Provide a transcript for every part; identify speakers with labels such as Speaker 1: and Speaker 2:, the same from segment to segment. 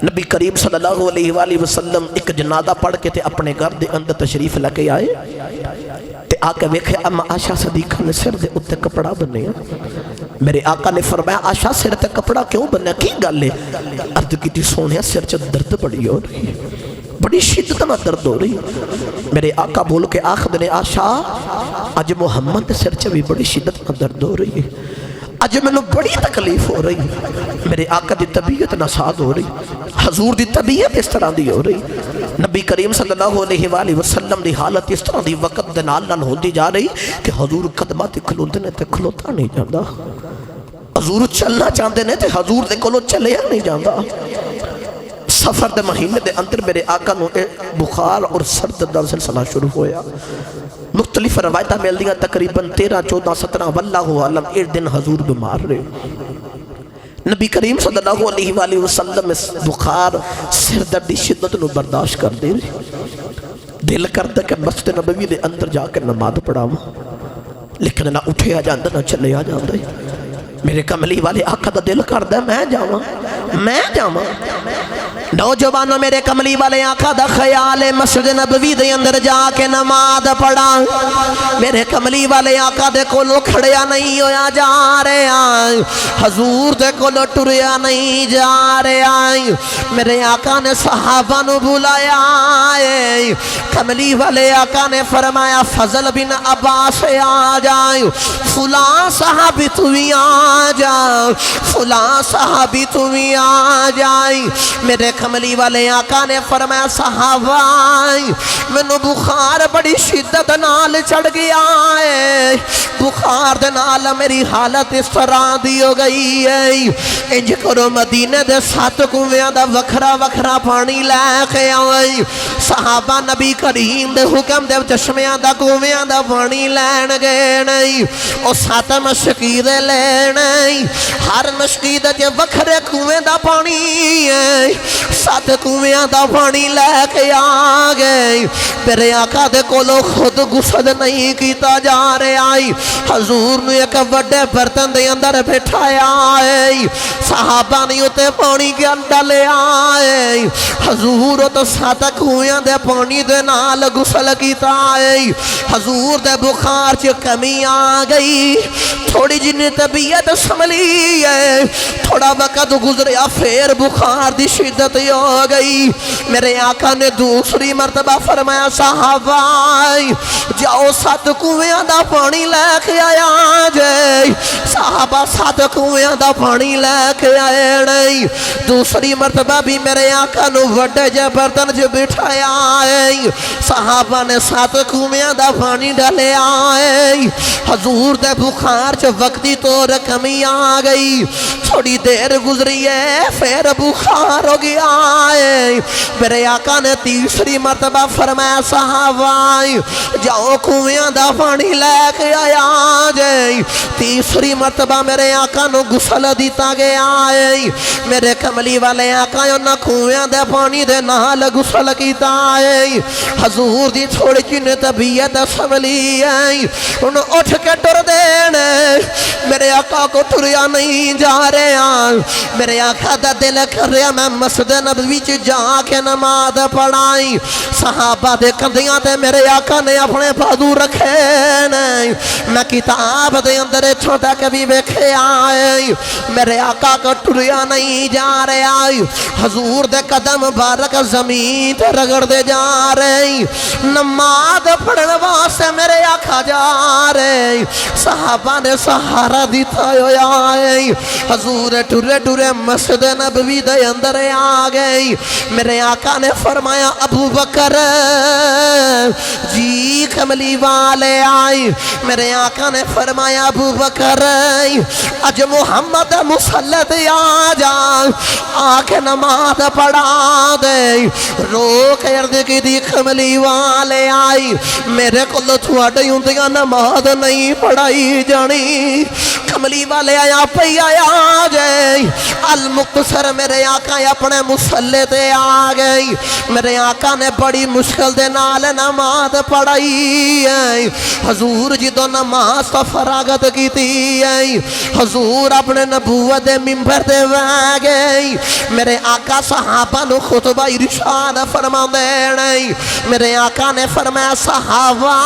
Speaker 1: نبی کریم صلی اللہ علیہ وآلہ وسلم ایک جنازہ پڑھ کے تے اپنے گھر دے اندر تشریف لگے آئے تے آقا ویکھے اما عائشہ صدیقہ نے سر دے اتے کپڑا بنیا. میرے آقا نے فرمایا عائشہ سر تے کپڑا کیوں بنیا کی گل ہے؟ عرض کی تھی سونیا سر چ درد بڑی ہو رہی بڑی شدت نہ درد ہو رہی. میرے آقا بول کے آخد نے عائشہ اج محمد دے سر چ بھی بڑی شدت نہ درد ہو رہی ہے اج میں نے بڑی تکلیف ہو رہی. میرے آقا دی طبیعت ناساد ہو رہی حضور دی طبیعت اس طرح دی ہو رہی. نبی کریم صلی اللہ علیہ وآلہ وسلم دی حالت اس طرح دی وقت دے نال نال ہوندی جا رہی کہ حضور قدمات کھلوندے نے تے کھلوتا نہیں جاندا. حضور چلنا چاہتے نے تے حضور دے کولوں چلیا نہیں جاندا. سفر دے مہینے دے اندر میرے آقا نو بخار اور سر دا سلسلہ شروع ہویا. مختلف روایتہ مل دیا تقریباً 13 14 17 واللہ عالم ایک دن حضور بیمار رہے. نبی کریم صلی اللہ علیہ وآلہ وسلم اس بخار سر دردی شدت نو برداشت کر دے رہے. دل کرتا کہ مسجد نبوی دے اندر جا کے نماز پڑھاواں لیکن نہ اٹھے آ جاندے نہ چلے آ جاندے. میرے کملی والے آقا دا دل کردا ہے میں جاواں. نوجوانوں میرے کملی والے آقا دا خیال ہے مسجد نبوی دے اندر جا کے نماز پڑھا. میرے کملی والے آقا دے کولو کھڑیا نہیں ہویا جا رہے آئیں حضور دے کولو ٹریا نہیں جا رہے آئیں. میرے آقا نے صحابہ نو بلایا آئے. کملی والے آقا نے فرمایا فضل بن عباس آ جائیں فلاں صحابی تمہیں آ جائیں فلاں صحابی تمہیں آ جائیں. میرے کملی والے آقا نے فرمایا صحابہ میں نو بخار بڑی شدت نال چڑھ گیا ہے. بخار دے نال میری حالت اس طرح دی ہو گئی ہے. انج کرو مدینے دے 7 کنویں دا وکھرا وکھرا پانی لے کے آئے. صحابہ نبی کریم دے حکم دے چشمیاں دا کنویں دا پانی لین گئے نہیں. او 7 مشکی دے لینے ہر مشکی دے وکھرے کنویں دا پانی ہے. 7 کنویں دا پانی لے کے آ گئے. میرے آقا دے کولو خود غسل نہیں کیتا جا رہے آئی. حضور نے ایک بڑے برتن دے اندر بٹھایا آئے. صحابہ نے اتے پانی کے اندر لے آئے. حضور تو 7 کنویں دے پانی دے نال غسل کیتا آئے. حضور دے بخار چ کمی آ گئی. تھوڑی جنی طبیعت سنبھلی ہے. تھوڑا وقت گزریا پھر بخار دی شدت ہو گئی. میرے آقا نے دوسری مرتبہ فرمایا صحابہ جاؤ 7 کنویں دا پانی لے کے آیا جائے. صحابہ 7 کنویں دا پانی لے کے آئے نہیں. دوسری مرتبہ بھی میرے آقا نو وڈے جے برتن جو بٹھایا آئے. صحابہ نے 7 کنویں دا پانی ڈالے آئے. حضور دے بخار چ وقتی طور کمی آ گئی. تھوڑی دیر گزری ہے پھر بخار ہو گیا ہے. میرے آقا نے تیسری مرتبہ فرمایا صحابہ جاؤ کنویں دا پانی لے کے آیا جائے. تیسری مرتبہ میرے آقا نو غسل دیتا گیا ہے. میرے کملی والے آقا انہاں کنویں دے پانی دے نال غسل کیتا ہے. حضور دی تھوڑی جن طبیعت سنبھلی ہے. انہوں اٹھ کے ٹر دینے میرے آقا کو ٹریا نہیں جا رہے ہیں. میرے آقا دا دل کر رہا میں مسجد نبوی چ جا کے نماز پڑھائی. صحابہ دے کندیاں تے میرے آقا نے اپنے بازو رکھے نہیں. میں کتاب دے اندر چھوٹا کبھی ویکھے آئے. میرے آقا کو ٹریا نہیں جا رہے آئے. حضور دے قدم مبارک زمین تے رگڑ دے جا رہے. نماز پڑھن واسطے میرے آقا جا رہے. صحابہ نے سہارا دیتا ہویا ہے. حضور ٹرے ٹرے مسجد نبوی دے اندر آ گئی. میرے آقا نے فرمایا ابو بکر جی کملی والے آئی. میرے آقا نے فرمایا ابو بکر اج محمد مسلط آ جا آ کے نماز پڑھا دے. رو کے ارد کی دی کملی والے آئی. میرے کو تھوڑے ہوندیاں نماز نہیں پڑھائی جانی. کملی والے آیا پئی آیا جائے المقتصر میرے آقا اپنے مسلے تے آ گئی میرے آقا نے بڑی مشکل دے نال نماز پڑھائی ہے حضور جدو نماز تو فراغت کی تھی ہے حضور اپنے نبوت دے ممبر دے وے گئی میرے آقا صحابہ نو خطبہ ارشاد فرما دینے میرے آقا نے فرمایا صحابہ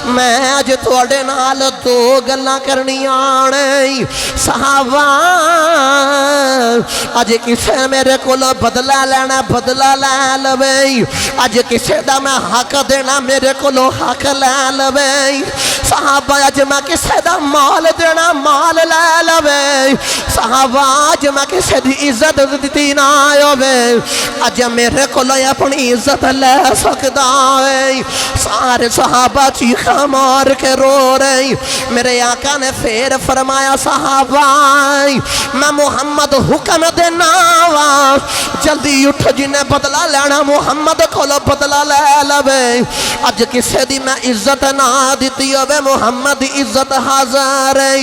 Speaker 1: میں آج توڑے نال دو گلہ کرنی آنے صحابہ آج کسے میرے کو بدلہ لینا بدلہ لے لوے آج کسے دا میں حق دینا میرے کو حق لے لوے صحابہ آج میں کسے دا مال دینا مال لے لوے صحابہ آج میں کسے دی عزت دیتی نہ ہوئے آج میرے کو اپنی عزت لے سکتا ہے سارے صحابہ چیخا مار کے رو رہے میرے آقا نے پھر فرمایا صحابہ میں محمد حکم دینا جلدی اٹھ جنہیں بدلہ لینا محمد کو بدلہ لے لوے اج کسے دی میں عزت نہ دیتی ہوئے محمد عزت حاضر ہے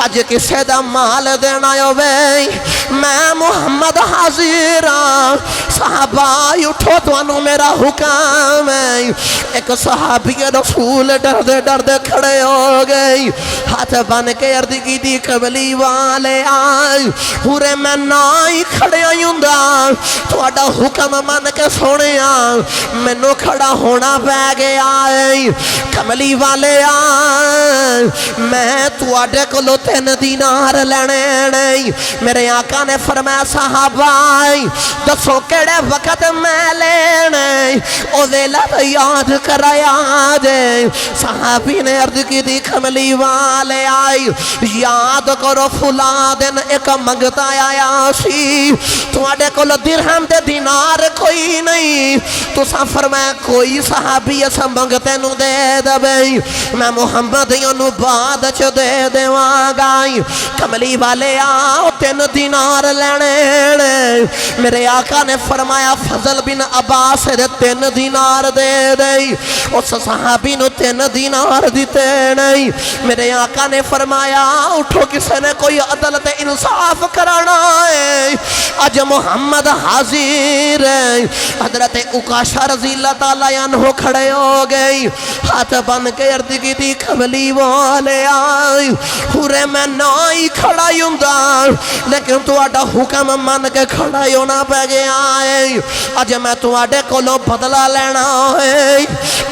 Speaker 1: اج کسے دا مال دینا ہوئے میں محمد حاضر صحابہ اٹھو تو انہوں میرا حکم ہے ایک صحابی رسول ڈر دے کھڑے ہو گئی ہاتھ بن کے عرض کی دی قبلی والے آئی پورے میں نائی کھڑے آئیوں دا تو اڈا حکم من کے سونے آئی میں نو کھڑا ہونا پہ گیا آئی قبلی والے آئی میں تو اڈے کو لو 3 دینار لینے نہیں میرے آقا نے فرمایا صحابہ آئی دسو کیڑے وقت میں لینے او ویلت یاد کرایا جے صحابی نے عرض کی دی قبلی والے آئی یاد کرو فلا دن ایک منگتا آیا سی تو اڈے کو لو درہم دے دینار کوئی نہیں تو فرمایا کوئی صحابی ایسا منگتے نو دے دبئی میں محمد یونو بعد چو دے دے واگائی کملی والے آؤ 3 دینار لینے میرے آقا نے فرمایا فضل بن عباس دے 3 دینار دے دے اس صحابی نو 3 دینار دیتے نہیں میرے آقا نے فرمایا اٹھو کسے نے کوئی عدالت انصاف کرانا ہے آج محمد حاضر ہے حضرت اقاشہ رضی اللہ تعالیٰ عنہ کھڑے ہو گئی ہاتھ بن کے عرض کی تھی قبلی والے آئی پورے میں نائی کھڑائی ہوں لیکن تو آڈا حکم من کے کھڑائی ہونا پہ گیا ہے آج میں تو آڈے کو لو بدلہ لینا ہے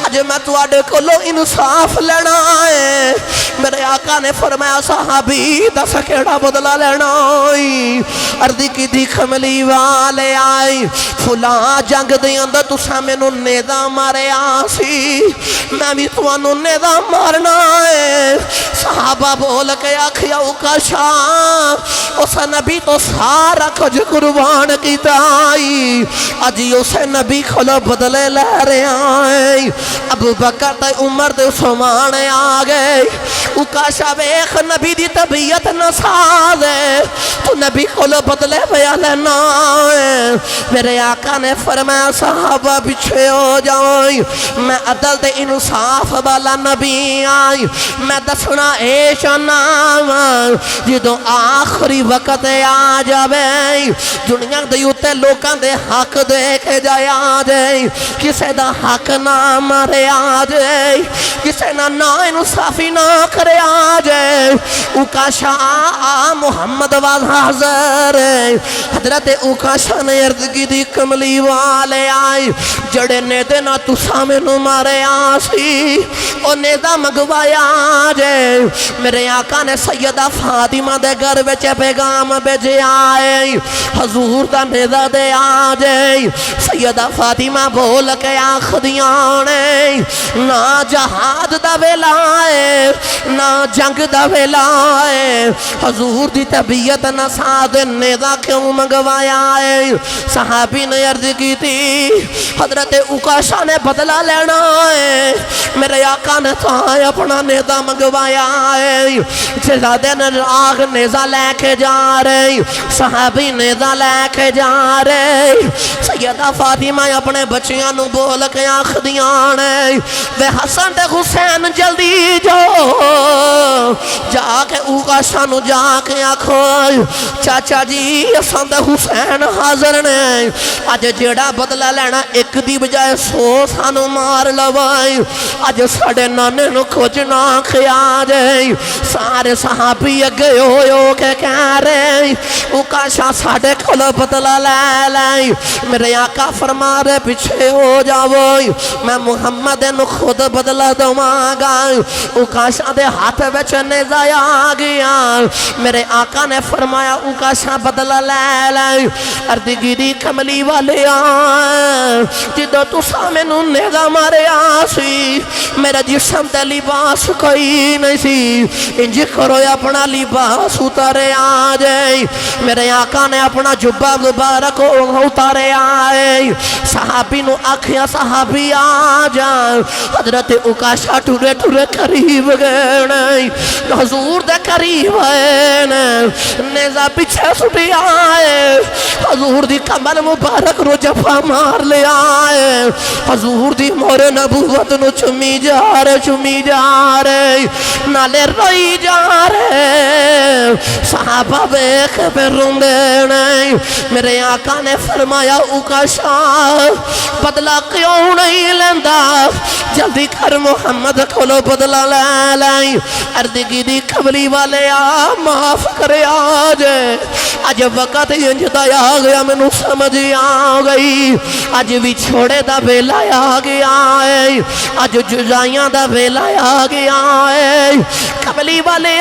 Speaker 1: آج میں تو آڈے کو لو انصاف لینا ہے میرے آقا نے فرمایا صحابی دس کیڑا بدلہ لینا ہے عرض کی تھی قبلی والے آئی فلاں جنگ دے اندر تو سامنے نو نیدہ مارے آسی میں بھی تو انو نیدہ مارنا ہے صحابہ بول کے آکھیا اکاشا اس نبی تو سارا کچھ قربان کی تائی اجی اسے نبی کھلو بدلے لے رہے آئے ابو بکر تے عمر تے عثمان آگئے اکاشا بیخ نبی دی طبیعت نساز ہے تو نبی کھلو بدلے بیا لینا ہے میرے آقا نے فرمایا صحابہ بچھے ہو جائیں میں عدل دے انصاف والا نبی آئی میں دسنا ایشا نام جدو آخری وقت آ جاوے دنیا دیوتے لوکاں دے حق دیکھے جائے آ جائے کسے دا حق نہ مارے آ جائے کسے نا انصافی نہ کرے آ جائے اکاشا محمد واضح حضر حضرت اکاشا نے عرض کی دی کملی والے آئی جڑے نیدے نہ تو سامنے نو مارے آسی او نیدہ مگوایا آجے میرے آقا نے سیدہ فاطمہ دے گھر بچے پیغام بھیجے آئے حضور دا نیدہ دے آجے سیدہ فاطمہ بول کے آخدیاں نے نہ جہاد دا ویلائے نہ جنگ دا ویلائے حضور دی طبیعت نہ ساد نیدہ کیوں مگوایا ہے صحابی نے عرض کی تھی حضرت عکاشہ نے بدلہ لینا ہے میرے آقا نے تو اپنا نیزہ منگوایا ہے شہزادے نے آگ نیزہ لے کے جا رہے صحابی نیزہ لے کے جا رہے سیدہ فاطمہ اپنے بچیاں نو بول کے آنکھ دیاں بے حسن تے حسین جلدی جا کے عکاشہ نو جا کے آنکھو چاچا جی اساں تے حسین حاضر نے آج جیڑا بدلہ لینا ایک دی بجائے 100 سانو مار لوائی آج ساڑے نانے نو کچھ نہ کھیا جائے سارے صحابی اگے ہو کے کہہ رہے عکاشہ ساڑے کھلو بدلہ لے لائے میرے آقا فرما رہے پیچھے ہو جاؤ میں محمد نو خود بدلہ دماغا عکاشہ دے ہاتھ بچ نیزہ آ گیا میرے آقا نے فرمایا عکاشہ بدلہ لے لائے ارد گیری کملی والے آن جدو تو سامنے نو نیزہ مارے آسی میرا جسم تے لباس کوئی نہیں سی انج کرو اپنا لباس اتارے آجائے میرے آقا نے اپنا جبہ مبارک اتارے آئے صحابی نو آکھیا صحابی آجا حضرت عکاشہ ٹورے ٹورے قریب گئے حضور دے قریب آئے نیزہ پیچھے سٹی آئے حضور دی کمر مبارک رو جفا مار لے آئے حضور دی مور نبوت نو چمی جا رہے نالے روئی جا رہے صحابہ بیک پہ روندے نہیں میرے آقا نے فرمایا عکاشہ بدلہ کیوں نہیں لیندہ جلدی کر محمد کھولو بدلہ لے لائیں اردگی دی قبلی والے معاف کرے آجے آج وقت انجدہ آ گیا میں نو سمجھ آ گئی آج بھی چھوڑے دا بیلا آ گیا ہے آج جزائیاں دا بیلا آ گیا ہے قبلی والے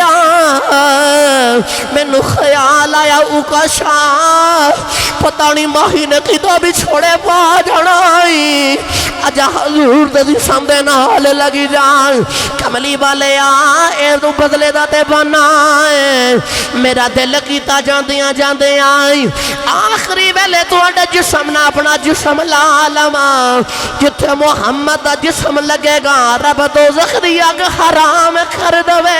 Speaker 1: میں نو خیال آیا عکاشہ پتہ نہیں ماہی نے کدھا بھی چھوڑے پا جڑائی آجا حضور دے سامنے نال لگی جائیں کملی والے اے تو بدلے داتے بنائیں میرا دل کیتا جاندیاں آئیں آخری ویلے تو اڈا جسم نہ اپنا جسم لالما جتھے محمد دا جسم لگے گا رب تو زخری اگ حرام کر دوے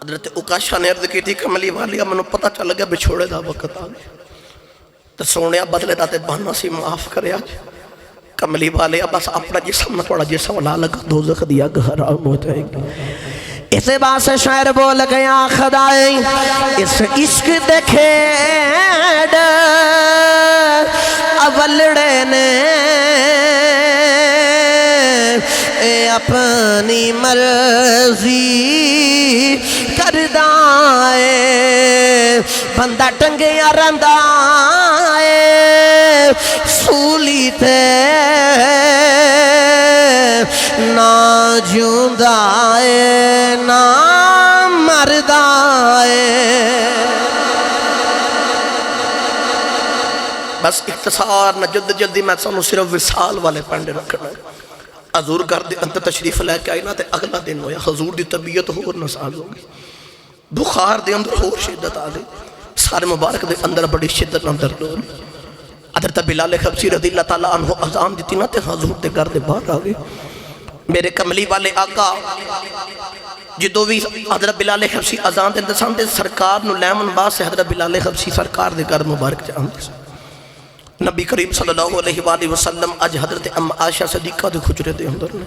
Speaker 1: حضرت عکاشہ نے عرض کی تھی کملی والیا منو پتہ چل گیا بچھوڑے دا وقت آگے تو سونیا بدلے دا تے بہنا سی معاف کرے آج کملی والیا بس اپنا جسم نہ توڑا جسم لا لگا دوزخ دیا گھرام ہو جائے گا اس بات سے شاعر بول گیا خدای اس عشق دیکھے اولڑے نے اپنی مرضی کردائے بندہ ٹنگیا رندائے سولی تے نا جوندائے نا مردائے بس اختصار نہ جلدی میں سنو صرف وصال والے پنڈے رکھنا حضور گھر دے اندر تشریف لے کے آئی نا تے اگلا دن ہویا حضور دی طبیعت ہور نساز ہوگی بخار دے اندر ہور شدت آ گئی سارے مبارک دے اندر بڑی شدت اندر دور حضرت بلال حبشی رضی اللہ تعالیٰ عنہ اذان دیتی نا تے حضور دے گھر دے باہر آ گئی میرے کملی والے آقا جدو بھی حضرت بلال حبشی اذان دے اندر سامنے سرکار نو لیمن باز سے حضرت بلال حبشی سرکار دے گھر مبارک جاندے نبی کریم صلی اللہ علیہ وآلہ وسلم آج حضرت ام عائشہ صدیقہ دے خجرے دے اندر نے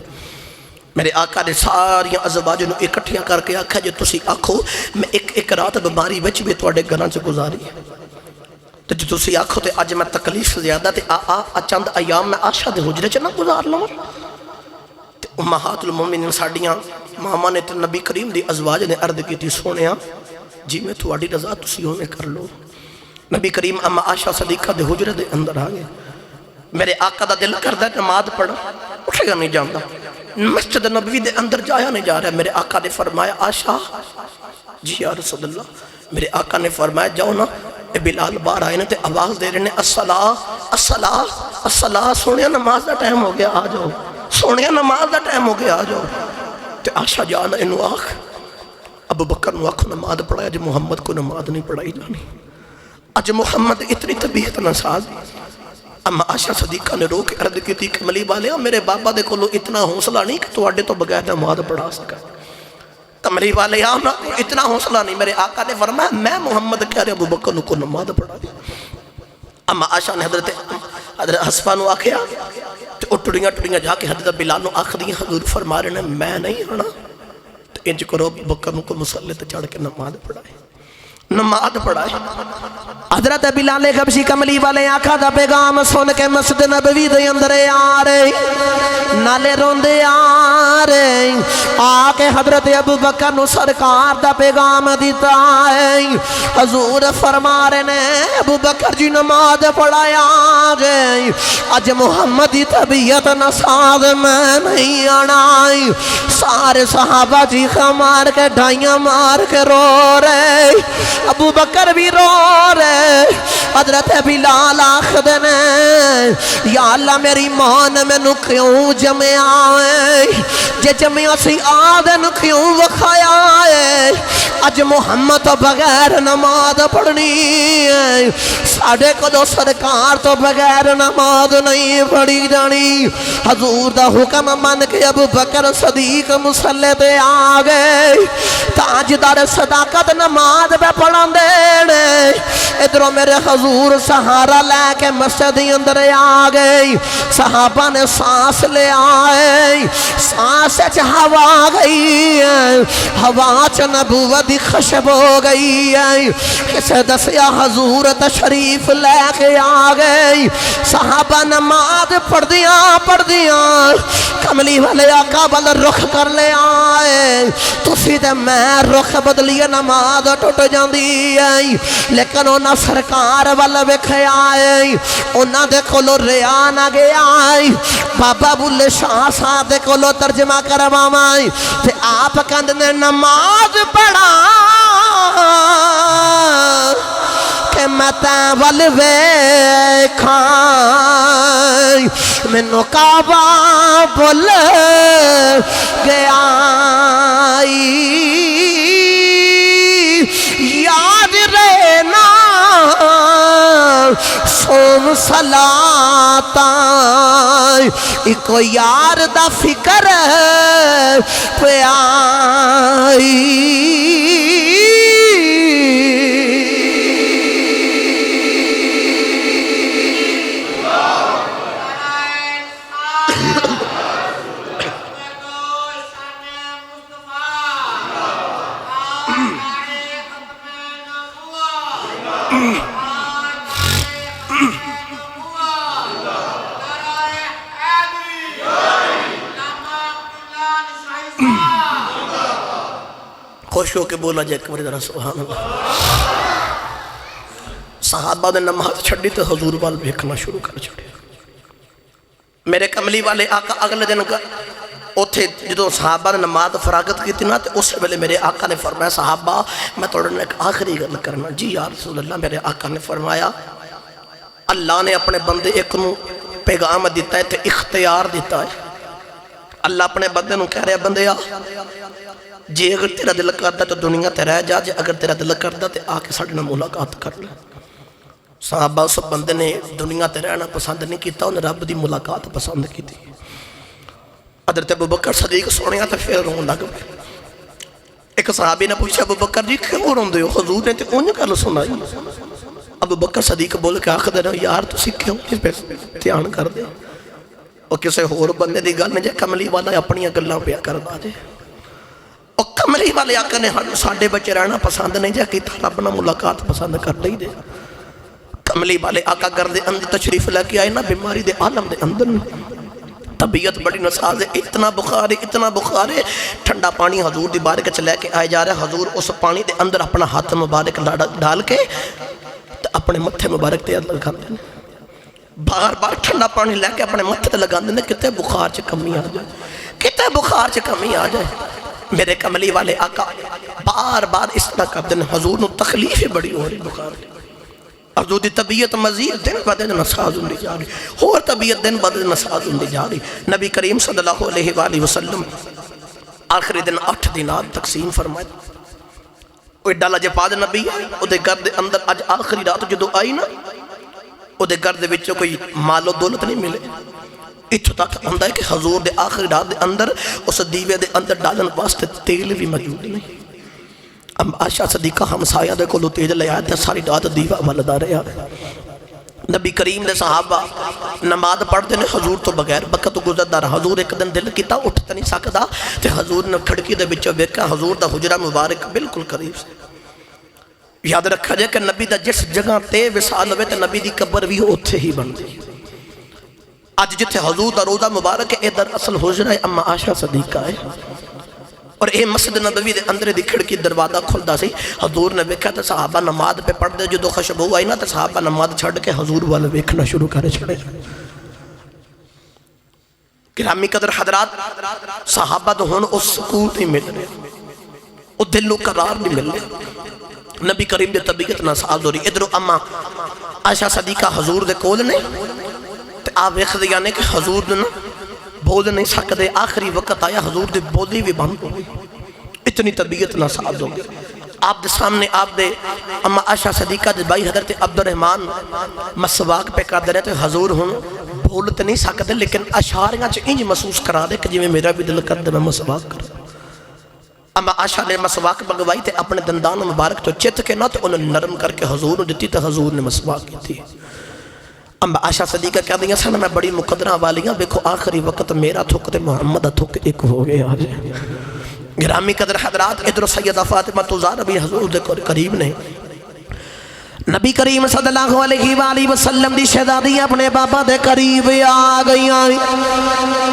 Speaker 1: میرے آقا نے ساری ازواج نو اکٹھیاں کر کے آکھا جو تسی آکھو میں ایک رات بیماری وچ بھی تواڈے گھراں سے گزاری ہے تو جو تسی آکھو تے اج میں تکلیف زیادہ تے چند ایام میں عائشہ دے حجرے چ نہ گزار لوں تے امہات المومنین ساڈیاں ماما نے تے نبی کریم دی ازواج نے عرض کیتی سونیا جی میں تواڈی رضا تسی اوویں کر لو نبی کریم اما عائشہ صدیقہ دے حجرے دے اندر آ گئے میرے آقا دا دل کردہ نماز پڑھا اٹھے گا نہیں جاندا مسجد نبوی دے اندر جایا نہیں جا رہا میرے آقا نے فرمایا عائشہ جی یا رسول اللہ. میرے آقا نے فرمایا جاؤ نا اے بلال باہر آئے نا تے آواز دے رہے نے الصلاۃ الصلاۃ الصلاۃ. سونے نماز دا ٹائم ہو گیا آ جاؤ, سونے نماز دا ٹائم ہو گیا آ جاؤ. تے عائشہ جان انہوں آخ ابو بکر نو آخو نماز پڑھایا جو محمد کو نماز نہیں پڑھائی جانی. اج محمد اتنی طبیعت نساز. اما عائشہ صدیقہ نے رو کے عرض کی تھی کملی والے میرے بابا دے کولو اتنا حوصلہ نہیں کہ تو اڈے تو بغیر نماز پڑھا سکا. کملی والے اتنا حوصلہ نہیں. میرے آقا نے فرمایا میں محمد کہہ رہے ابو بکر کو نماز پڑھا دی. اما عائشہ نے حضرت حسفہ نو آکھیا تو ٹڑیاں ٹڑیاں جا کے حضرت بلال نو آکھ دی حضور فرما رہے ہیں میں نہیں آنا تو انج کرو ابو بکر کو مصلی تے چڑھ کے نماز پڑھائے, نماز پڑھائے. حضرت بلال حبشی کملی والے آقا دا پیغام سن کے مسجد نبوی دے اندر آ رہے نالے روندے آ رہے آکے حضرت ابو بکر نو سرکار دا پیغام دیتا ہے. حضور فرما رہے نے ابو بکر جی نماز پڑھایا گئے اج محمد دی طبیعت نساز میں نہیں آنا. سارے صحابہ جی مار کے ڈھائیاں مار کے رو رہے, ابو بکر بھی رو رہے. حضرت بلال آخد نے یا اللہ میری ماں نے میں نو کیوں جمعہ آئے جے جمعہ سی آدھن کیوں وکھایا ہے. اج محمد تو بغیر نماز پڑھنی ہے, ساڑھے کو دو سرکار تو بغیر نماز نہیں پڑھی جانی. حضور دا حکم من کے ابو بکر صدیق مصلی تے آگئے تاجدار صداقت نماز پہ پڑھان دینے. ادھروں میرے حضور سہارا لے کے مسجد اندر آگئے. صحابہ نے سانس لے آئے, سانس چ ہوا گئی ہے, ہوا چ نبوت دی خشب ہو گئی ہے. کسے دسیا حضور تشریف لے کے آگئے. صحابہ نماز پڑھ دیاں کملی والے آقا بل رخ کر لے آئے. تو سیدھے میں رخ بدلیے نماز ٹوٹ جاندی ہے. لیکن انہاں سرکار والا ویکھے آئے, انہاں دے کولو ریا نہ گیا. بابا بلے شاہ صاحب دے کولو ترجمہ کروائی تے آپ کہندے نے نماز پڑھا کہ میں تیں ول ویکھاں مینوں کعبہ بھل گیا. یاد رہنا سوم صلاتا ایکو یار دا فکر پہ آئی. خوش ہو کے بولا جائے کہ ذرا سبحان اللہ. صحابہ نے نماز چھڑی تو حضور وال دیکھنا شروع کر چھڑے. میرے کملی والے آقا اگلے دن اوتھے جدو صحابہ نے نماز فراغت کی تھی نا تو اس ویلے میرے آقا نے فرمایا صحابہ میں توڑنے ایک آخری گل کرنا. جی یا رسول اللہ. میرے آقا نے فرمایا اللہ نے اپنے بندے ایک نو پیغام دیتا ہے تے اختیار دیتا ہے. اللہ اپنے بندے نو کہہ رہا بندے جی اگر تیرا دل کرتا تو دنیا تے رہ جا, جے اگر تیرا دل کرتا تو آ کے ساڑھے نہ ملاقات کر لے. صحابہ اس بندے نے دنیا تے رہنا پسند نہیں کیتا, انہیں رب دی ملاقات پسند کی تھی. حضرت ابو بکر صدیق سونے تو پھر رون لگ گئے. ایک صحابی نے پوچھا ابو بکر جی کیوں رون دے ہو؟ حضور نے تو انہیں گل سنائی. ابو بکر صدیق بول کے آخر دے رہا یار تسی کیوں اس پہ دھیان کر دے اور کسے ہور بندے دی گل نے جے کملی والا اپنی گلاں پیا کر دے. اور کملی والے آقا نے ساڑھے بچے رہنا پسند نہیں جا کہ رب نہ ملاقات پسند کر لئی دے. کملی والے آقا گھر دے اندر تشریف لے کے آئے نا بیماری دے عالم دے اندر طبیعت بڑی نساز ہے, اتنا بخار ہے. ٹھنڈا پانی حضور دی بارک چ لے کے آئے جا رہا ہے. حضور اس پانی دے اندر اپنا ہاتھ مبارک ڈال کے اپنے متھے مبارک تے لگا دیں. بار بار ٹھنڈا پانی لے کے اپنے متھے تے لگا دیں کتے بخار چ کمی آ جائے, کتے بخار چ کمی آ جائے. میرے کملی والے آقا بار بار اس طرح کرتے ہیں حضور نو تکلیف بڑی ہو رہی بخار حضور دی طبیعت مزید دن بعد دن نساز ہوندی جا رہی اور طبیعت دن بعد دن نساز ہوندی جا رہی نبی کریم صلی اللہ علیہ وآلہ وسلم آخری دن 8 دینار تقسیم فرمائے کوئی ڈالا جپاد نبی او دے گھر دے اندر اج آخری رات جدو آئی نا او دے گھر دے وچوں کوئی مال و دولت نہیں ملے اتھو تک ہوندہ ہے کہ حضور دے آخری رات دے اندر اس دیوے دے اندر ڈالن واسطے تیل بھی موجود نہیں ام عائشہ صدیقہ ہمسایہ دے کو لو تیل لے آئے تھے ساری رات دیوہ عملدار ہے نبی کریم دے صحابہ نماز پڑھتے نے حضور تو بغیر بکت گزردار حضور ایک دن دل کیتا اٹھتا نہیں سکتا تے حضور نے کھڑکی دے بچوں بیکا حضور دا حجرہ مبارک بالکل قریب سے یاد رکھا جائے کہ نبی دا جس جگہ تے وصال ہوئے تے نبی دی قبر بھی اتھے ہی بن دی آج جتے حضور دا روضہ مبارک ہے ادھر اصل حجرہ ہے اما عائشہ صدیقہ ہے اور اے مسجد نبوی دے اندر دی کھڑکی دروازہ کھلدا سی حضور نے ویکھا تے صحابہ نماز پہ پڑھ دے جدو خوشبو آئی نا تے صحابہ نماز چھڑ کے حضور والے ویکھنا شروع کرے چھڑے گرامی قدر حضرات صحابہ تو ہن اس سکون نہیں مل رہے او دل و قرار نہیں مل رہے نبی کریم دے طبیعت ناساز ہو رہی ادھر اما عائشہ صدیقہ حضور دے کول نے تے آپ ویکھ دے یعنی کہ حضور نے بول نہیں سکتے آخری وقت آیا حضور دے بولی بھی بند ہو گئی اتنی طبیعت ناساز ہو گئی آپ دے سامنے آپ دے اما عائشہ صدیقہ دے بھائی حضرت عبدالرحمن مسواک پہ کر دے رہے تھے حضور ہوں بولت نہیں سکتے لیکن اشاریاں چھ انج محسوس کرا دے کہ جی میں میرا بھی دل کر دے میں مسواک کر اما عائشہ نے مسواک بگوائی تھے اپنے دندان مبارک تو چت کے نہ تو انہوں نرم کر کے حضور دیتی تھے حضور نے مسواک کی تھی اما عائشہ صدیقہ کہہ دیا سن میں بڑی مقدرہ والیاں بیکھو آخری وقت میرا تھک تے محمد تھک ایک ہو گئے آجے گرامی قدر حضرات ادھر سیدہ فاطمہ تزار بھی حضور دے قریب نے نبی کریم صلی اللہ علیہ وآلہ وسلم دی شہزادی اپنے بابا دے قریب آ گئی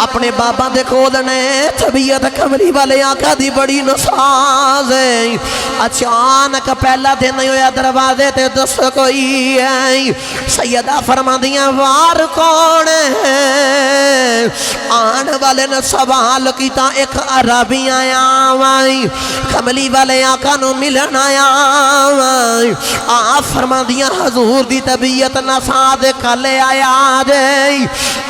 Speaker 1: اپنے بابا دے کولنے طبیعت کمری والے آقا دی بڑی نساز ہے اچانک پہلا دن ہویا دروازے تے دس کوئی ہے سیدہ فرما دیا وار کون ہے آن والے نے سوال کیتا ایک عربی آیا وائی کملی والے آقا نو ملن آیا وائی آپ فرما دیا حضور دی طبیعت نساد کلے آیا جے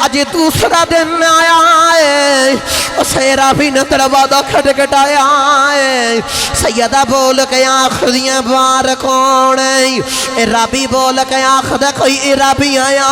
Speaker 1: اج دوسرا دن آیا ہے اسے رابی نے دروازہ کھٹکھٹ آیا ہے سیدہ بول کے آخریاں بار کون ہے رابی بول کے آخر کوئی عربی آیا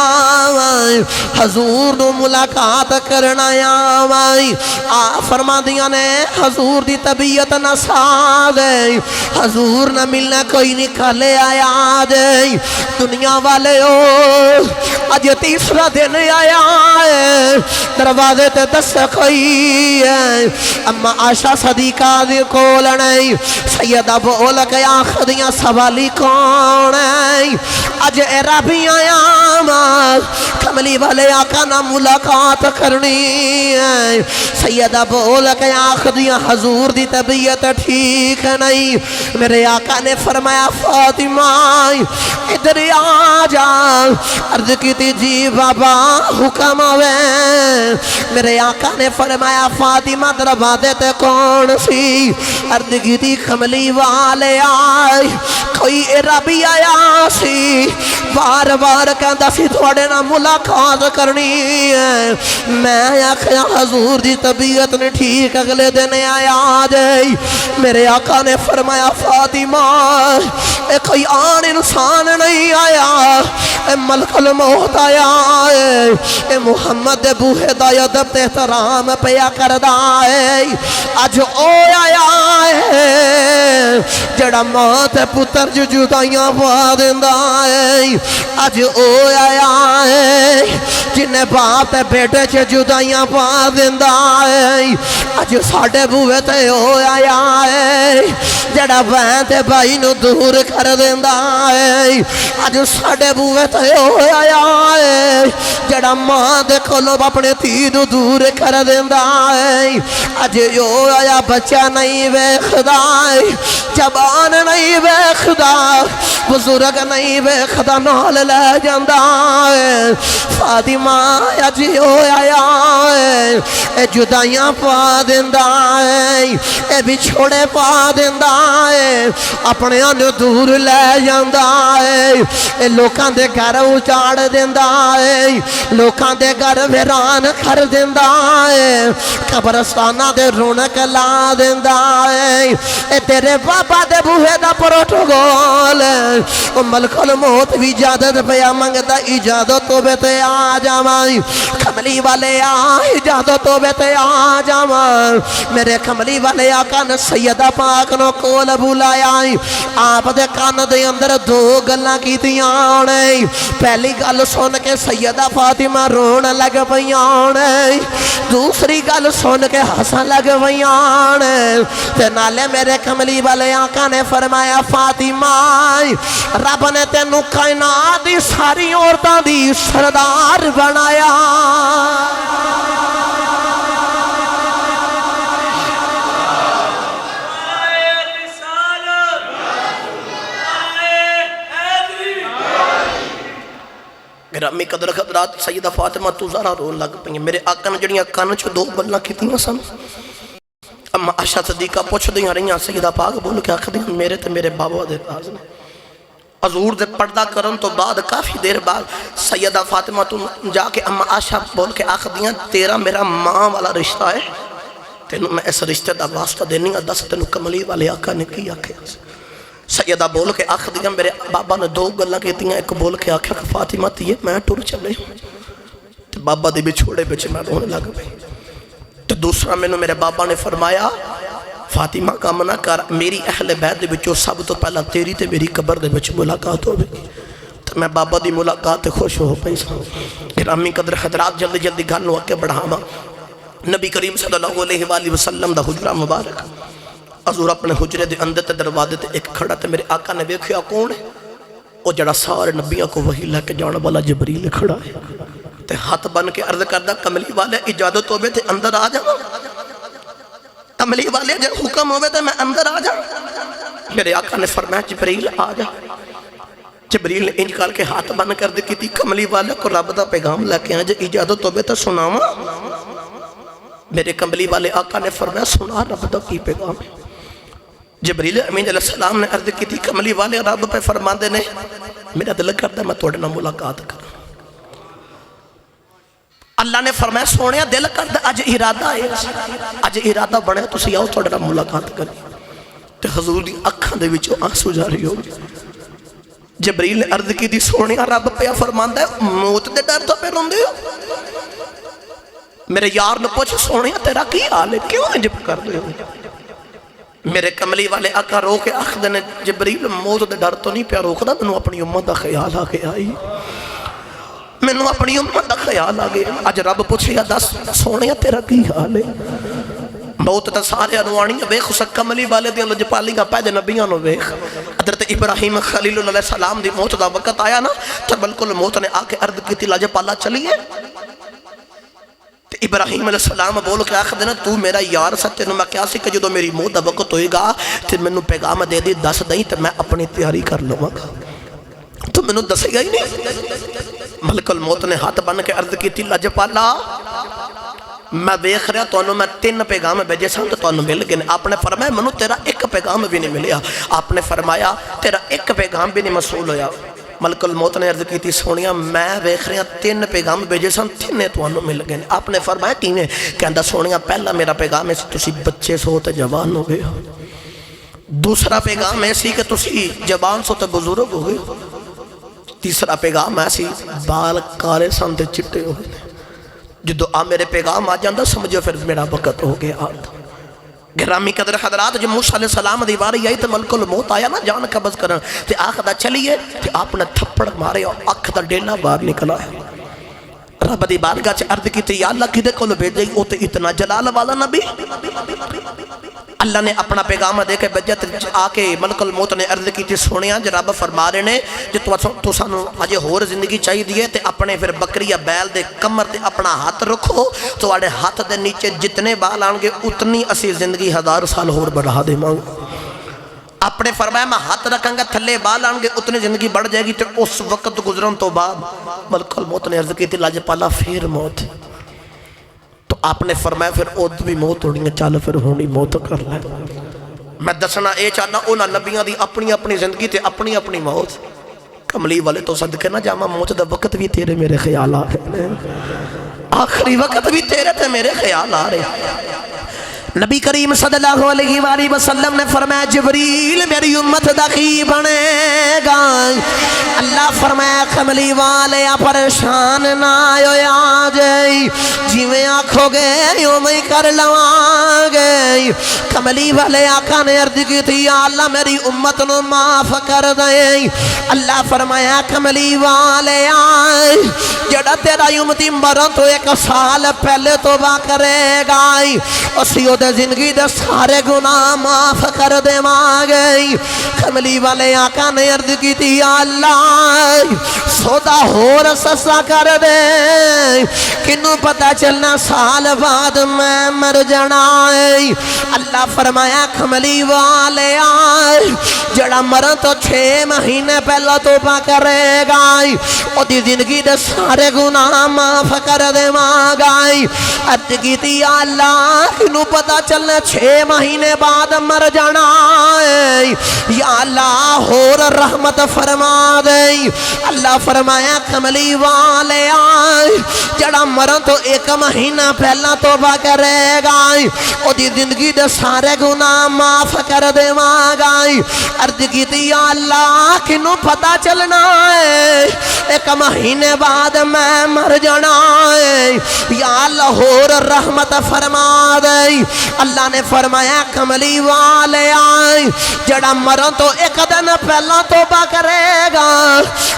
Speaker 1: ہے حضور نو ملاقات کرنا آیا ہے آپ فرما دیا نے حضور دی طبیعت نساد ہے حضور نہ ملنا کوئی نکلے آیا جے دنیا والے ہو اج تیسرا دن آیا ہے دروازے تے دس کوئی ہے اما عائشہ صدیقہ دی کول نہیں سیدہ بول کے آخریاں سوالی کون ہے اج عربی آیا کملی والے آقا نہ ملاقات کرنی ہے سیدہ بول کے آخریاں حضور دی طبیعت ٹھیک نہیں میرے آقا نے فرمایا فاطمہ ادھر آ جا عرض کی تھی جی بابا حکم ہوئے میرے آقا نے فرمایا فاطمہ دروازے تے کون سی عرض کی تھی کملی والے آئے کوئی عربی آیا سی بار بار کہندا سی تھوڑے نہ ملاقات کرنی ہے میں آخیا حضور دی طبیعت نے ٹھیک اگلے دن آیا جائے میرے آقا نے فرمایا فاطمہ اے کوئی آن انسان نہیں آیا اے ملک الموت آیا ہے اے محمد بوہے دا ادب احترام پیا کردہ ہے اج او آیا ہے جڑا ماں تے پتر جو جدائیاں پا دیندہ ہے اج او آیا ہے جنہیں باپ تے بیٹے چے جدائیاں پا دیندہ ہے اج ساڑھے بوہے تے او آیا ہے جڑا بہن تے بھائی نو دور کر دیندہ ہے اج ساڑھے بوہے تے او آیا ہے جڑا ماں دے کھولو اپنے تھی نو دور کر دیندہ ہے اج یو آیا بچہ نہیں ویکھدا زبان نہیں ویکھدا بزرگ نہیں ویکھدا نال لے جاندا ہے فاطمہ اج ہویا ہے اے جدائیاں پا دیندا ہے اے بچھوڑے پا دیندا ہے اپنے انو دور لے جاندا ہے اے لوکاں دے گھر اجاڑ دیندا ہے لوکاں دے گھر ویران کر دیندا ہے قبرستاناں دے رونق لا دیندا ہے اے تیرے بابا دے بوہے دا پروٹوکول او ملک الموت بھی اجازت پیا منگدا اجازت ہوے تے آ جاواں کملی والے آ اجازت ہوے تے آ جاواں میرے کملی والے آقا نے سیدہ پاک نو کول بلایا آپ دے کان دے اندر دو گلاں کیتیاں نے پہلی گل سن کے سیدہ فاطمہ رون لگ پیاں نے دوسری گل سن کے ہسن لگ پیاں نے تے نالے میرے کملی والے آقا نے فرمایا فاطمہ رب نے تینو کائنات دی ساری عورتاں دی سردار بنایا گرامی قدر حضرات سیدہ فاطمہ تو زہرا رون لگ پئی میرے آقا نے جڑیاں کان چ دو گلاں کیتیاں سن اما عائشہ صدیقہ پوچھ دیاں رہیاں سیدہ پاک بول کے آکھدیاں میرے تے میرے بابا دے راز نے حضور دے پردہ کرن تو بعد کافی دیر بعد سیدہ فاطمہ تو جا کے اما عائشہ بول کے آکھدیاں تیرا میرا ماں والا رشتہ ہے تینوں میں اس رشتے دا واسطہ دینی دس تینوں کملی والے آقا نے کی آکھیا سیدہ بول کے آکھدیاں میرے بابا نے دو گلاں کیتیاں ایک بول کے آکھیا کہ فاطمہ تیے میں ٹر چلے تے بابا دے بچھوڑے بچ میں رونے لگ پئی تو دوسرا میں نے میرے بابا نے فرمایا فاطمہ کا منع کر میری اہل بیت دے بچوں سب تو پہلا تیری تے میری قبر دے بچ ملاقات ہو گئی تو میں بابا دی ملاقات خوش ہو پئی سا گرامی قدر حضرات جلدی جلدی گل نو اگے بڑھاواں نبی کریم صلی اللہ علیہ وآلہ وسلم دا حجرہ مبارک حضور اپنے حجرے دے اندر تے دروازے تے ایک کھڑا تے میرے آقا نے ویکھیا کون ہے او جڑا سارے نبیوں کو وحی لے کے جان والا جبریل کھڑا ہے تے ہاتھ بن کے عرض کردا کملی والے اجازت ہوے تے اندر آ جا کملی والے جے حکم ہوے تے میں اندر آ جا میرے آقا نے فرمایا جبریل آ جا جبریل نے انج کر کے ہاتھ بن کر دی کیتی کملی والے کو رب دا پیغام لے کے آ جے اجازت ہوے تے سناواں میرے کملی والے آقا نے فرمایا سنا رب دا کی پیغام ہے جبریل امین علیہ السلام نے عرض کی تھی کملی والے رب پہ فرما دے نے میرا دل کرتا میں توڑنا ملاقات کروں اللہ نے فرمایا سونیا دل کرتا اج ارادہ ہے اج ارادہ بڑھے تو سیاؤ توڑنا ملاقات کریں تو حضور دی اکھاں دے وچوں آنسو جاری ہو جبریل نے عرض کی تھی سونیا رب پہ فرما دے موت دے ڈر تو پہ روندے ہو میرے یار نے پوچھ سونیا تیرا کی حال ہے کیوں انجب کر دے ہو میرے کملی والے آقا رو کے آخدے نے جبریل موت دے ڈر تو نہیں پیا روکدا میں نے اپنی امت دا خیال آ گیا میں نے اپنی امت دا خیال آ گیا اج رب پوچھیا دس سونیا تیرا کی حال ہے موت تا سارے انوانی ویکھ اس کملی والے دی لجپالی کا پہلے نبیاں نو ویکھ حضرت ابراہیم خلیل اللہ علیہ السلام دی موت دا وقت آیا نا تو بالکل موت نے آ کے عرض کیتی لجپالا چلیے ابراہیم علیہ السلام بول کے آخر دینا تو میرا یار سچے نو میں کیا سی کہ جدو میری موت دا وقت ہوئے گا تو میں نو پیغام دے دی دس دیں تو میں اپنی تیاری کر لوں گا تو میں نو دسے گا ہی نہیں ملک الموت نے ہاتھ بن کے عرض کی تھی لجپالا میں بیخ رہا تو انہوں میں 3 پیغام بھیجے سن تو انہوں مل گئے آپ نے فرمایا منو تیرا ایک پیغام بھی نہیں ملیا آپ نے فرمایا تیرا ایک پیغام بھی نہیں مسئول ہویا ملک الموت نے عرض کی تھی سونیا میں بیخ رہا 3 پیغام بھیجے سن 3 تو انہوں مل گئے آپ نے فرمایا 3 کہندہ سونیا پہلا میرا پیغام ہے تسی بچے سو تے جوان ہو گئے دوسرا پیغام ہے کہ تسی جوان سو تے بزرگ ہو گئے تیسرا پیغام ایسی بال کالے سن تے چٹے ہو گئے جدو میرے پیغام آ جاندہ سمجھو پھر میرا وقت ہو گیا گرامی قدر حضرات جو موسیٰ علیہ السلام دیواری آئی تو ملک الموت آیا نا جان قبض کرنا تے آخدہ چلیے تے آپ نے تھپڑ مارے اور اکھ دا ڈیلا باہر نکلا ہے رب دی بارگاہ چے عرض کی تے یا اللہ کدے کو لو بھیج او تے اتنا جلال والا نبی اللہ نے اپنا پیغام دے کے بجت آکے ملک الموت نے عرض کی تھی سونیاں جو رب فرما رہے نے جو تو سانو آجے ہور زندگی چاہی دیئے تے اپنے پھر بکری یا بیل دے کمر تے اپنا ہاتھ رکھو تو آڑے ہاتھ دے نیچے جتنے بال آنگے اتنی اسی زندگی 1000 سال ہور بڑھا دے مانگ اپنے فرمایا میں ہاتھ رکھاں گا تھلے بال آن گے اتنی زندگی بڑھ جائے گی. تو اس وقت گزرن تو بعد ملک الموت نے عرض کی تھی لاج پالا پھر موت. تو آپ نے فرمایا پھر اد بھی موت ہونی ہے چل پھر ہونی موت کر لے. میں دسنا اے چاہنا اونا نبیاں دی اپنی اپنی زندگی تے اپنی اپنی موت. کملی والے تو صدقے نہ جاما موت دا وقت بھی تیرے میرے خیال آ رہے ہیں, آخری وقت بھی تیرے تے میرے خیال آ رہے ہیں. نبی کریم صلی اللہ علیہ وآلہ وسلم نے فرمایا جبریل میری امت دا کی بنے گا. اللہ فرمایا کملی والے پریشان نہ ہویا جائی جی میں آنکھو گے یوں میں کر لواں گے. کملی والے آقا نے عرض کی تھی یا اللہ میری امت نو معاف کر دیں. اللہ فرمایا کملی والے آئی جڑا تیرا امتی مرن تو 1 سال پہلے توبہ کرے گا اسی دے زندگی دے سارے گناہ معاف کر دے مانگے. کملی والے آقا نے عرض کی تھی یا اللہ سودا ہور سسا کر دے کنوں پتہ چلنا سال بعد میں مر جانا ہے. اللہ فرمایا کملی والے آئے جڑا مرن تو 6 مہینے پہلا توبہ کرے گا او دی زندگی دے سارے گناہ معاف کر دے مانگائی. عرض کی تھی یا اللہ کنوں پتہ چلنا 6 مہینے بعد مر جانا ہے یا اللہ اور رحمت فرما دے. اللہ فرمایا کملی والے آئے جڑا مرن تو 1 مہینہ پہلا توبہ کرے گا او دی زندگی دے سارے گناہ معاف کر دے مانگائی. عرض کی تھی یا اللہ کنوں پتہ چلنا ہے 1 مہینے بعد میں مر جانا ہے یا اللہ اور رحمت فرما دے. اللہ نے فرمایا کملی والے آئے جڑا مرن تو 1 دن پہلا توبہ کرے گا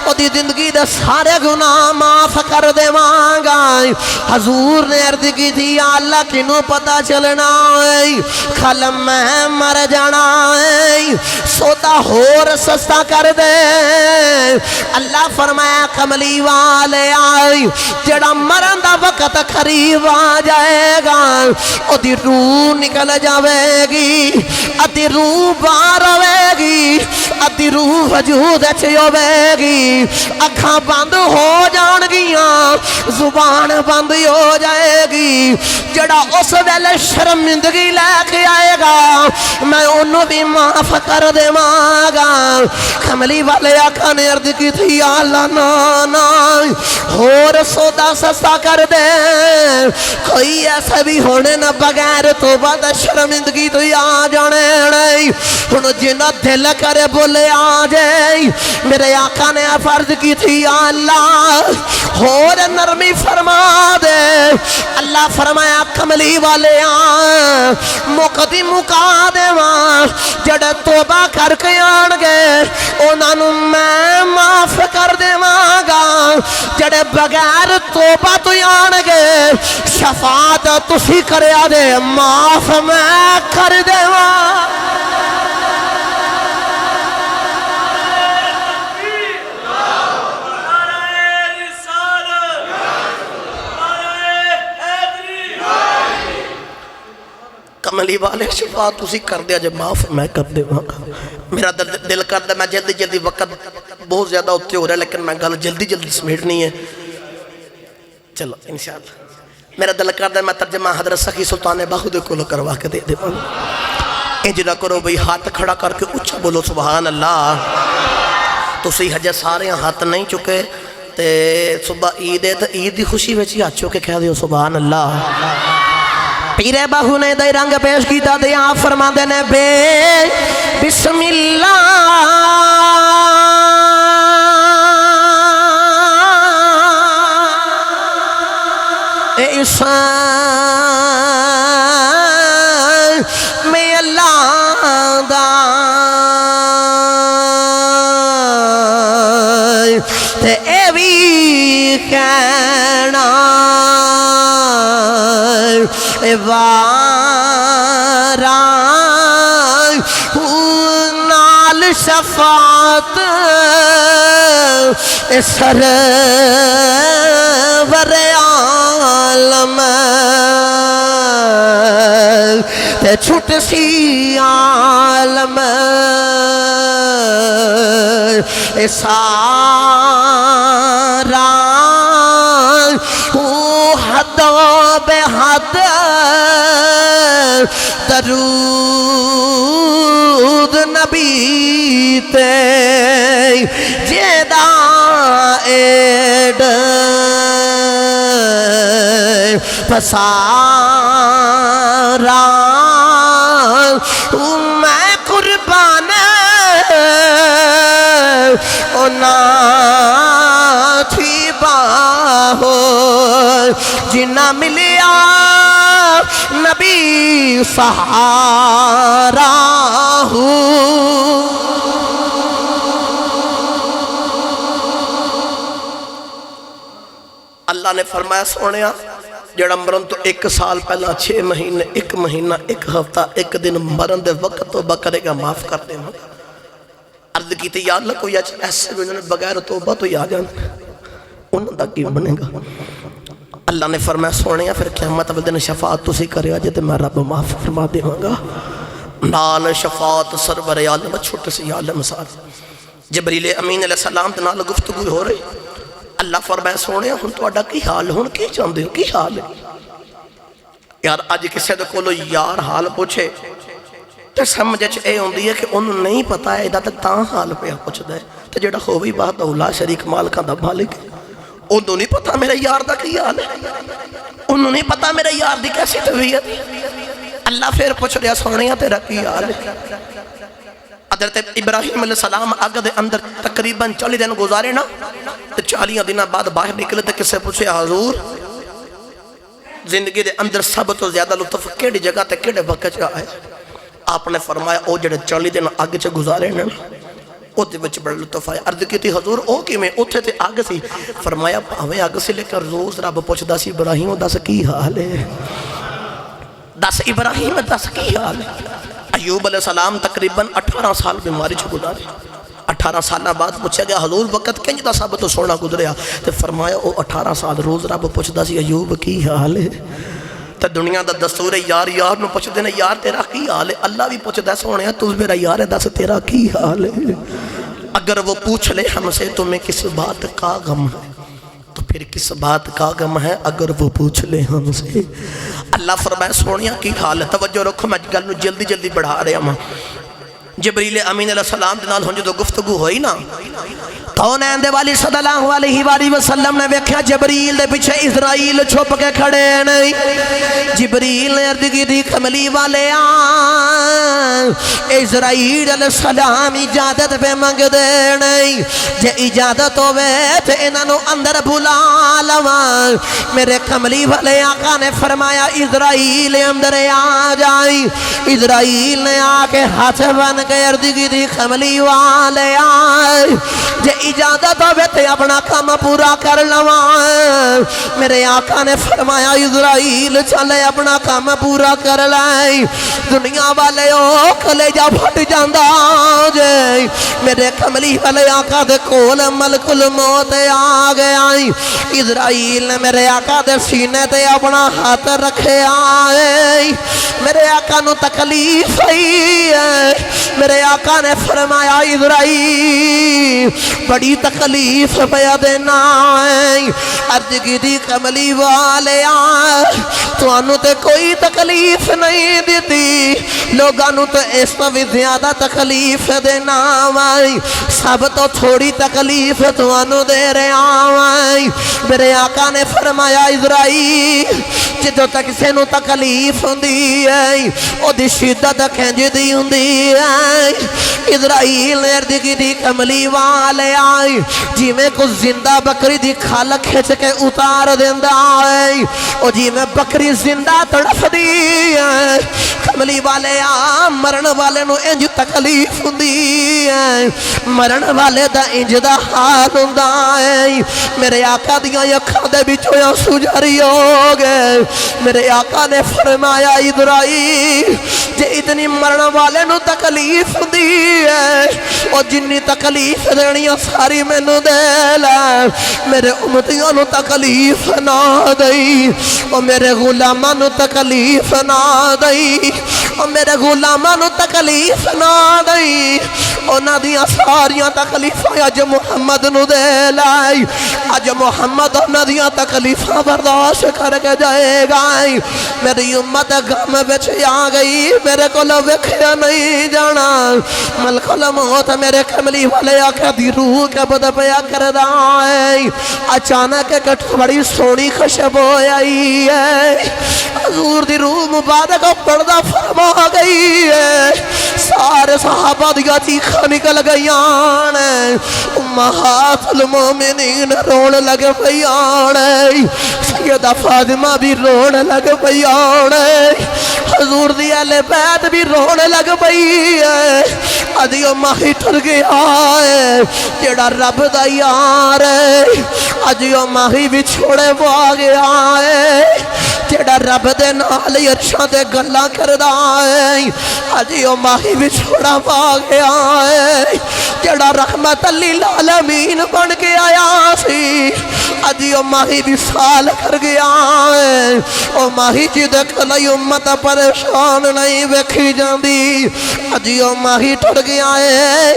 Speaker 1: او دی زندگی دے سارے گناہ معاف کر دے مانگائی. حضور نے عرض کی تھی یا اللہ کنوں پتہ چلنا ہے کھل میں مر جانا ہے سودا ہور سستا کر دے. اللہ فرمایا کملی والے آئی جڑا مرن دا وقت قریب آ جائے گا او دی روح نکل جاوے گی ادھی روح باہر ہوے گی ادھی روح وجود ہوے گی. اکھاں بند ہو جان گیاں زبان بند ہو جائے گی. جڑا اس ویلے شرمندگی لے کے آئے گا میں انہوں بھی معاف کر دے مانگا. کملی والے آقا نے عرض کی تھی یا اللہ نا اور سودا سستا کر دے. کوئی ایسا بھی ہونے نہ بغیر توبہ دا شرمندگی تو آ جانے نہیں. انہوں جنہ دل کرے بولے آ جائے. میرے آقا نے فرض کی تھی یا اللہ اور نرمی فرما دے. اللہ فرمایا کملی والے آن مقدی مکا دے وہاں جڑے توبہ کر کے آن گے انہوں میں معاف کر دے مانگا. جڑے بغیر توبہ تو آن گے شفاعت تسی کریا دے معاف میں کر دے مانگا. کملی والے شفاعت تسی کر دیا جب معاف میں کر دے مانگا. میرا دل کر دے میں جلدی جلدی وقت بہت زیادہ ہوتے ہو رہا ہے لیکن میں گل جلدی جلدی سمیٹنی ہے. چلو انشاءاللہ میرا دل کر دے میں ترجمہ حضرت سخی سلطان باہو دے کولو کروا کے دے دے. انج نہ کرو بھئی ہاتھ کھڑا کر کے اچھا بولو سبحان اللہ. تو سی حجہ سارے ہاتھ نہیں چکے تے صبح عید ہے تو عید دی خوشی ویچی ہاتھ چکے کہہ دیو سبحان اللہ. پیرے باہو نے دے رنگ پیش کیتا دے آپ فرما دینے بے بسم اللہ عیسیٰ میں اللہ دا تے اے بھی کہنا وارا نال شفاعت سرور عالم تے چھٹ سی عالم سارا حد بے حد درود نبی تے جیدہ ایڈ پسارا میں قربان اونا تھی باہو جنہ ملیا نبی سہارا ہوں اللہ نے فرمایا سونیا جڑا مرن تو 1 سال پہلا 6 مہینے 1 مہینہ 1 ہفتہ 1 دن مرن دے وقت توبہ کرے گا معاف کر دے ہوں عرض کی تھی یا اللہ کوئی ایسے بھی انہوں نے بغیر توبہ تو یا جان انہوں دا کیوں بنے گا اللہ نے فرمایا سونیا پھر قیامت والے دن شفاعت تو سی کرے آجے تو میں رب معاف فرما دے ہوں گا نال شفاعت سرور عالم چھوٹ سی عالم سار جبریل امین علیہ السلام دے نال گفتگو ہو رہی اللہ فرمایا سونے ہن تو اڈا کی حال ہن کی چاندے ہو کی حال ہے یار آج کسے دے کولو یار حال پوچھے تو سمجھے اے ہوندی ہے کہ انہوں نہیں پتا ہے ادا تاں حال پہ پوچھ دے تو جڑا ہوئی بات اولا شریک مالکاں دا مالک انہوں نہیں پتا میرے یار دا کی حال ہے انہوں نہیں پتا میرے یار دی کیسی طبیعت اللہ پھر پوچھ رہا سونے تیرا کی حال ہے حضرت ابراہیم علیہ السلام آگے دے اندر تقریباً 40 دن گزارے نا تو 40 دن بعد باہر نکلے تھے کسے پوچھے حضور زندگی دے اندر سب تو زیادہ لطف کیڑی جگہ تے کیڑے وقت جا ہے آپ نے فرمایا او جڑے 40 دن آگے چھے گزارے نا او دے بچ بڑا لطف آیا عرض کی تھی حضور او کی میں اتھے تھے آگے سی فرمایا ہمیں آگے سے لے کر روز رب پوچھ دا سی ابراہیم دا سکی حال ہے دس ابراہیم دس کی حال ہے ایوب علیہ السلام تقریباً 18 سال بیماری چھو گزارے 18 سالہ بعد پوچھا گیا حضور وقت کنج دا سب تو سونا گزریا تو فرمایا او 18 سال روز رب پوچھ دا سی ایوب کی حال ہے تو دنیا دا دستور ہے یار یار نو پوچھ دینا یار تیرا کی حال ہے اللہ بھی پوچھ دا سونے تو میرا یار ہے دس تیرا کی حال ہے اگر وہ پوچھ لے ہم سے تمہیں کس بات کا غم ہے تو پھر کس بات کا غم ہے اگر وہ پوچھ لے ہم سے اللہ فرمائے سونیا کی حال ہے توجہ رکھو میں گل جلدی جلدی بڑھا رہا ہوں جبریل امین علیہ السلام دے نال ہن جو گفتگو ہوئی نا کونین دے والی صلی اللہ علیہ وسلم نے ویکھیا جبریل دے پیچھے اسرائیل چھپ کے کھڑے نہیں جبریل نے عرض کی دی کملی والے اسرائیل علیہ السلام اجازت پہ منگ دے نہیں جے اجازت ہوئے تے انہوں اندر بلا لواں میرے کملی والے آقا نے فرمایا اسرائیل اندر آ جائی اسرائیل نے آ کے ہاتھ بن کے عرض کی دی کملی والے آئے جے اجازت ہوئے تے اپنا کام پورا کر لواں میرے آقا نے فرمایا اسرائیل چلے اپنا کام پورا کر لائیں دنیا والے کلے جا پھٹ جاندہ جے میرے کملی والے آقا دے کول ملک الموت آ گیا اسرائیل نے میرے آقا دے سینے تے اپنا ہاتھ رکھے آئے میرے آقا نو تکلیف ہے میرے آقا نے فرمایا اسرائیل بڑی تکلیف پیا دینا عرض کی دی کملی والے تو انو تے کوئی تکلیف نہیں دیتی لوگانو تو اس تو بھی زیادہ تکلیف دینا سب تو تھوڑی تکلیف تو انو دے رہے آئیں میرے آقا نے فرمایا اسرائیل جدو تک سے نو تکلیف ہوندی ہے او دی شدت کھنج دی ہوندی ہے اسرائیل نے عرض کی دی کملی والے آئی جی میں کو زندہ بکری دی کھال کھچ کے اتار دیندہ آئی او جی میں بکری زندہ تڑف دی ہے کملی والے مرن والے نو انج تکلیف ہوندی ہے مرن والے دا انج دا حال ہوندا ہے میرے آقا دیاں اکھاں دے وچوں آنسو جاری ہو گئے میرے آقا نے فرمایا اسرائیل جے اتنی مرن والے نو تکلیف دی ہے اور جنی تکلیف دینیاں ساری مینوں دے لے میرے امتیاں نو تکلیف نہ دئی او میرے غلاماں نو تکلیف نہ دئی او میرے غلاماں نو تکلیف نہ دئی انہاں دیاں ساریاں تکلیفاں اج محمد نو دے لائی اج محمد انہاں دیاں تکلیفاں برداشت کر کے جائے گا میری امت غم وچ آ گئی میرے کول ویکھیا نہیں جانا ملک الموت میرے کملی والے آقا دی روح کے بد پیا کردا ہے اچانک ایک بڑی سونی خوشبو آئی ہے حضور دی روح مبارک پردہ فرما گئی ہے سارے صحابہ دیا چیخاں نکل گئیان امہات المومنین رون لگ پیان سیدہ فاطمہ بھی رون لگ پیان حضور دی اہل بیت بھی رون لگ پئی ہے ادیو ماہی ٹر گیا ہے جڑا رب دا یار ہے ادیو ماہی بھی چھوڑے وہ گیا ہے جڑا رب دے نال عرشاں تے گلاں کردا ہے ادیو ماہی بھی چھوڑا وا گیا ہے جڑا رحمت للعالمین بن کے آیا سی ادیو ماہی بھی سال کر گیا ہے او ماہی جی دے کلئی امت پریشان نہیں ویکھی جاندی ادیو ماہی ٹر گیا ہے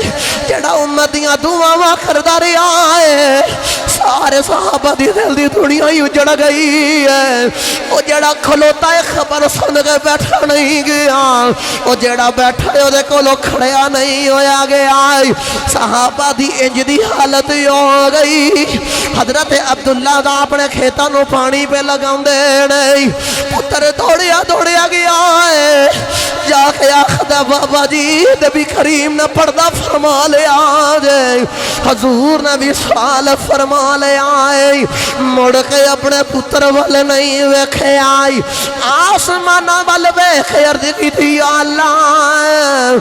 Speaker 1: جڑا امتیاں دعاواں کردا رہیا ہے سارے صحابہ دی دل دی دنیا ہی اجڑ گئی ہے او جڑا کھلوتا ہے خبر سن کے بیٹھا نہیں گیا او جڑا بیٹھا ہے دے کولو کھڑیا نہیں ہویا گیا صحابہ دی انج دی حالت ہو گئی حضرت عبداللہ دا اپنے کھیتاں نو پانی پہ لگاندے نہیں پتر دوڑیا گیا ہے جا کے آخدہ بابا جی نبی کریم نے پردہ فرما لیا جائے حضور نے بھی سوال فرما لیا ہے مڑ کے اپنے پتر والے نہیں ویکھے آئی آسمانہ والے ویکھے عرض کی تھی یا اللہ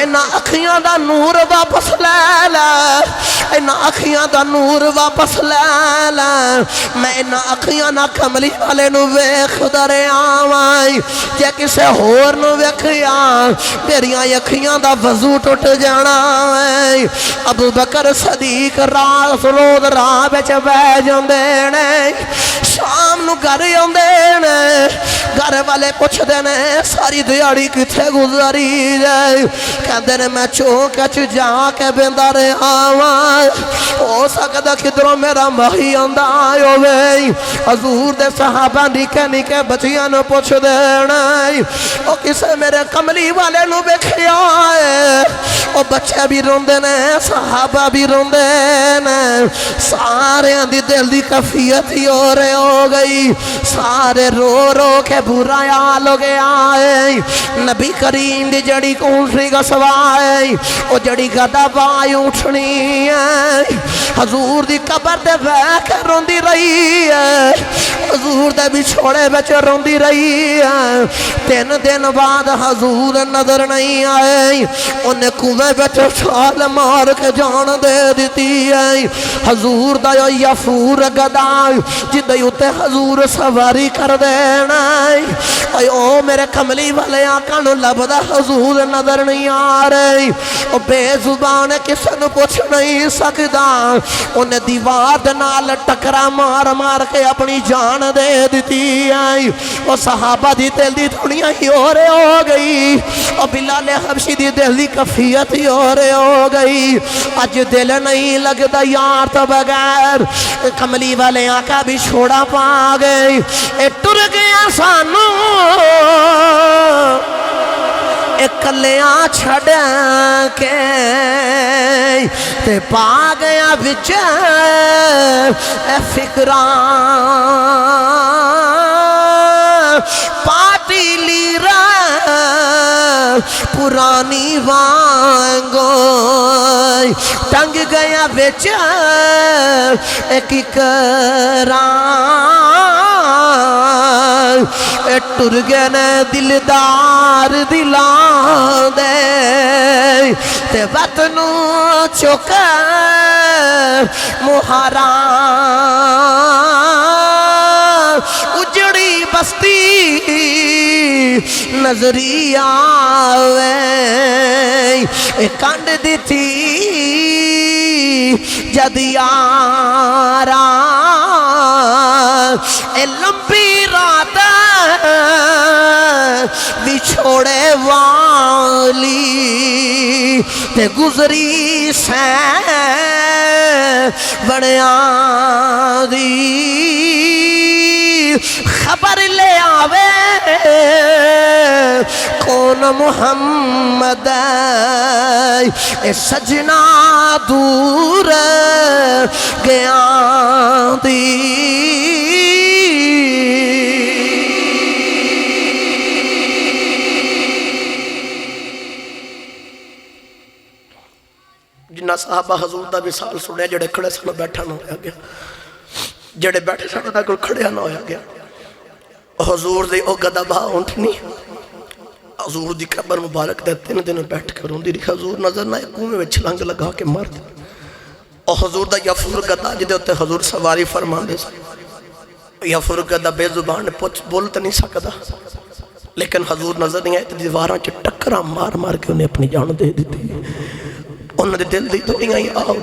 Speaker 1: انہا اکھیاں دا نور واپس لے لے انہا اکھیاں دا نور واپس لے لے میں انہا اکھیاں نا کملی والے نو ویکھ درے آوائی جے کسے ہور نو ویکھیا میریاں اکھیاں دا وضو ٹوٹ جانا ہے ابو بکر صدیق راز روز راہ بچ بہ جاندے نے شام نو گھر آندے نے گھر والے پوچھ دینے ساری دیاری کتھے گزاری جائے کہندے نے میں چوک اچ جا کے بیندہ رہے آواں ہو سکتا کدھروں میرا ماہی آندہ آئے ہوئے حضور دے صحابہ نکے بچیاں نو پوچھ دینے او کسے میرے کملی والے نو بیکھے آئے او بچے بھی روندے نے صحابہ بھی روندے نے سارے اندھی دل دی کفیت ہی ہو رہے ہو گئی سارے رو رو کے برا حال ہو گیا ہے نبی کریم دی جڑی کونٹری کا سوائے او جڑی گدا بائی اٹھنی ہے حضور دی قبر دے بیک روندی رہی ہے حضور دے بھی چھوڑے بچ روندی رہی ہے 3 دن بعد حضور نظر نہیں آئے انہیں کنویں بچ چھال مار کے جان دے دیتی ہے حضور دا یفور گدا جدے اتے حضور سواری کر دینا اے او میرے کملی والے آقا نو لبدا حضور نظر نہیں آ رہی او بے زبان کس نو پوچھ نہیں سکدا انہیں دیوار نال ٹکرا مار مار کے اپنی جان دے دیتی آئی او صحابہ دی دل دی دنیا ہی ہو رہے ہو گئی او بلال حبشی دی دل دی کفیت ہی ہو رہے ہو گئی اج دل نہیں لگتا یار تو بغیر کملی والے آقا بھی چھوڑا پا گئی اے ٹر گیا سانو اکلیاں چھڑ کے تے پا گیا وچ اے فکران پارٹی لیرا پرانی وانگوئی ٹنگ گیا وچ ایک کران ٹر گئے نے دلدار دلان دے تے وطنو چکا مہاران اجڑی بستی نظری آوے کانڈ دیتی جد یارا اے لمبی رات بچھوڑے والی تے گزری سے بڑیاں دی خبر لے آوے کون محمد اے سجنا دور گیا دی جنہ صحابہ حضور دا مثال سنے جڑے کھڑے سن بیٹھا نہ ہویا گیا جڑے بیٹھے سن نہ کوئی کھڑیا نہ ہویا گیا حضور دی او گدا بھا اونٹنی حضور دی قبر مبارک دے 3 دن بیٹھ کر روندی رہی حضور نظر نہ کنویں وچ چھلانگ لگا کے مر دے او حضور دا یفور گدا جدے تے حضور سواری فرماندے سن یفور گدا بے زبان بول تے نہیں سکدا لیکن حضور نظر نہیں آئے تے دیواراں چ ٹکراں مار مار کے انہیں اپنی جان دے دیتی انہوں نے دل دی دنیا ہی آؤ